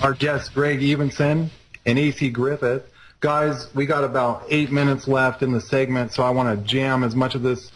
our guests, Greg Evenson and AC Griffith. Guys, we got about 8 minutes left in the segment, so I want to jam as much of this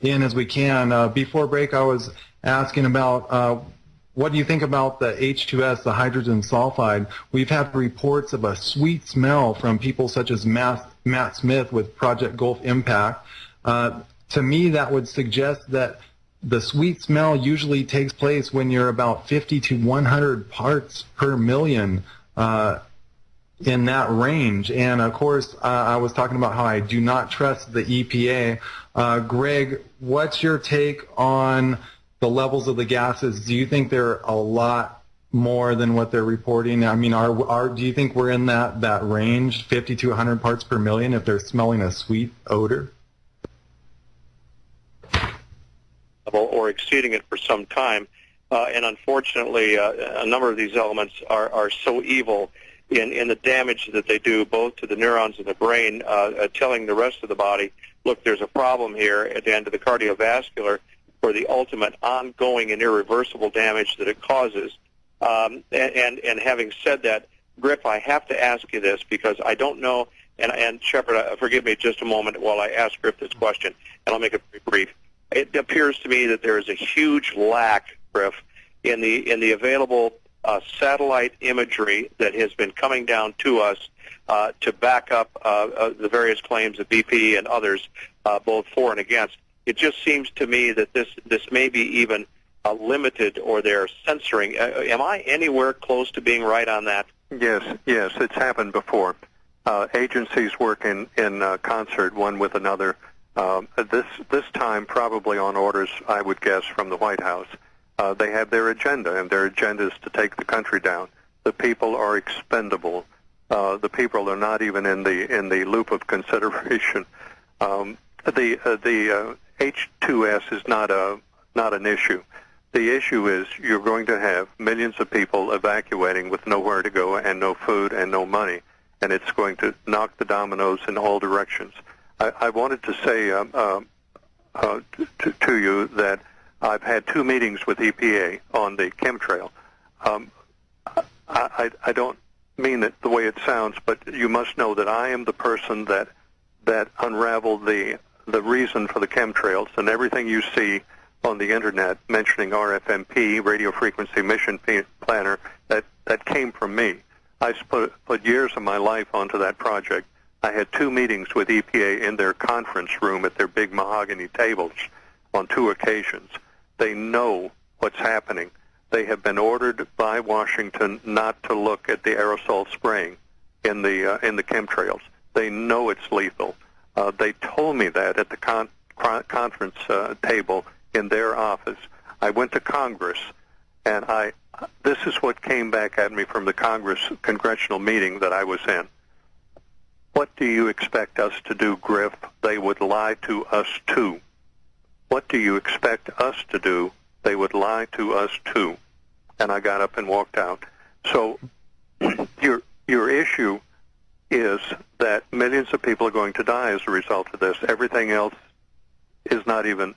in as we can. Before break, I was asking about what do you think about the H2S, the hydrogen sulfide? We've had reports of a sweet smell from people such as Matt Smith with Project Gulf Impact. To me, that would suggest that the sweet smell usually takes place when you're about 50 to 100 parts per million in that range. And of course, I was talking about how I do not trust the EPA. Greg, what's your take on the levels of the gases? Do you think they're a lot more than what they're reporting? I mean, do you think we're in that range, 50 to 100 parts per million, if they're smelling a sweet odor? Or exceeding it for some time. And unfortunately, a number of these elements are so evil in the damage that they do both to the neurons in the brain, telling the rest of the body, look, there's a problem here, and to the cardiovascular for the ultimate ongoing and irreversible damage that it causes. And having said that, Griff, I have to ask you this because I don't know, and Shepard, forgive me just a moment while I ask Griff this question, and I'll make it very brief. It appears to me that there is a huge lack, Griff, in the available satellite imagery that has been coming down to us to back up the various claims of BP and others, both for and against. It just seems to me that this may be even limited, or they're censoring. Am I anywhere close to being right on that? Yes, it's happened before. Agencies work in concert one with another. This time probably on orders, I would guess, from the White House. They have their agenda, and their agenda is to take the country down. The people are expendable. The people are not even in the loop of consideration. The H2S is not an issue. The issue is you're going to have millions of people evacuating with nowhere to go and no food and no money, and it's going to knock the dominoes in all directions. I wanted to say to you that I've had 2 meetings with EPA on the chemtrail. I don't mean it the way it sounds, but you must know that I am the person that unraveled the reason for the chemtrails, and everything you see on the internet mentioning RFMP, Radio Frequency Emission Planner, that came from me. I put years of my life onto that project. I had 2 meetings with EPA in their conference room at their big mahogany tables on 2 occasions. They know what's happening. They have been ordered by Washington not to look at the aerosol spraying in the chemtrails. They know it's lethal. They told me that at the conference table in their office. I went to Congress, and this is what came back at me from the congressional meeting that I was in. What do you expect us to do, Griff? They would lie to us too. What do you expect us to do? They would lie to us too. And I got up and walked out. So your issue is that millions of people are going to die as a result of this. Everything else is not even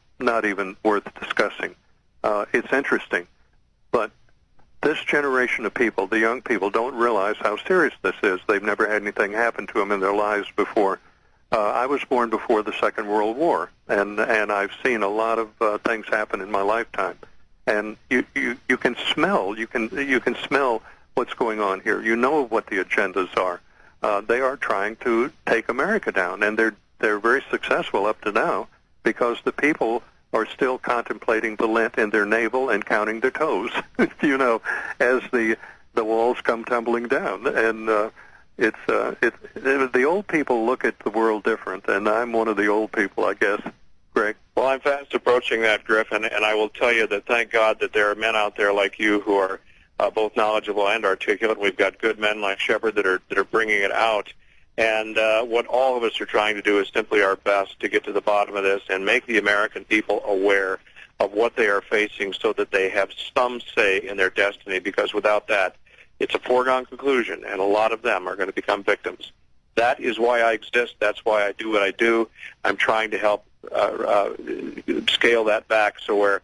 worth discussing. It's interesting, but this generation of people, the young people, don't realize how serious this is. They've never had anything happen to them in their lives before. I was born before the Second World War, and I've seen a lot of things happen in my lifetime. And you can smell what's going on here. You know what the agendas are. They are trying to take America down, and they're very successful up to now because the people are still contemplating the lint in their navel and counting their toes, as the walls come tumbling down. And the old people look at the world different, and I'm one of the old people, I guess. Greg? Well, I'm fast approaching that, Griff, and I will tell you that thank God that there are men out there like you who are both knowledgeable and articulate. We've got good men like Shepard that are bringing it out. And what all of us are trying to do is simply our best to get to the bottom of this and make the American people aware of what they are facing so that they have some say in their destiny, because without that, it's a foregone conclusion, and a lot of them are going to become victims. That is why I exist. That's why I do what I do. I'm trying to help scale that back so where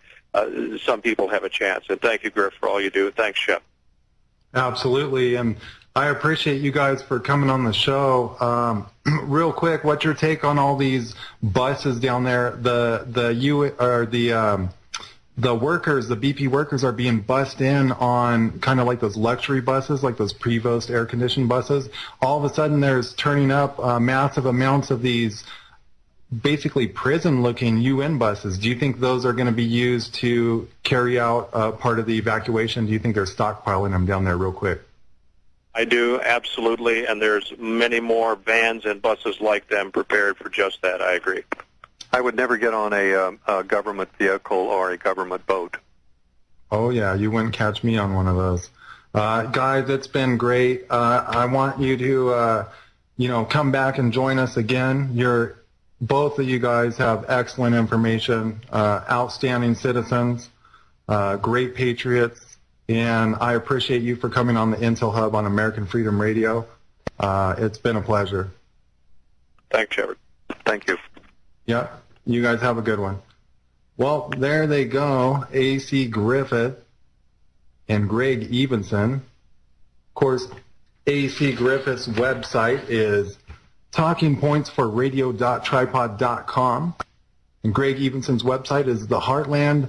some people have a chance. And thank you, Griff, for all you do. Thanks, Shep. Absolutely, and I appreciate you guys for coming on the show. Real quick, what's your take on all these buses down there? The workers, the BP workers, are being bussed in on kind of like those luxury buses, like those Prevost air-conditioned buses. All of a sudden, there's turning up massive amounts of these basically prison-looking UN buses. Do you think those are going to be used to carry out part of the evacuation? Do you think they're stockpiling them down there real quick? I do, absolutely, and there's many more vans and buses like them prepared for just that. I agree. I would never get on a government vehicle or a government boat. Oh, yeah, you wouldn't catch me on one of those. Guys, it's been great. I want you to, come back and join us again. Both of you guys have excellent information, outstanding citizens, great patriots, and I appreciate you for coming on the Intel Hub on American Freedom Radio. It's been a pleasure. Thanks, Shepard. Thank you. Yep. You guys have a good one. Well, there they go, A.C. Griffith and Greg Evenson. Of course, A.C. Griffith's website is talkingpointsforradio.tripod.com, and Greg Evenson's website is theheartlandusa.com.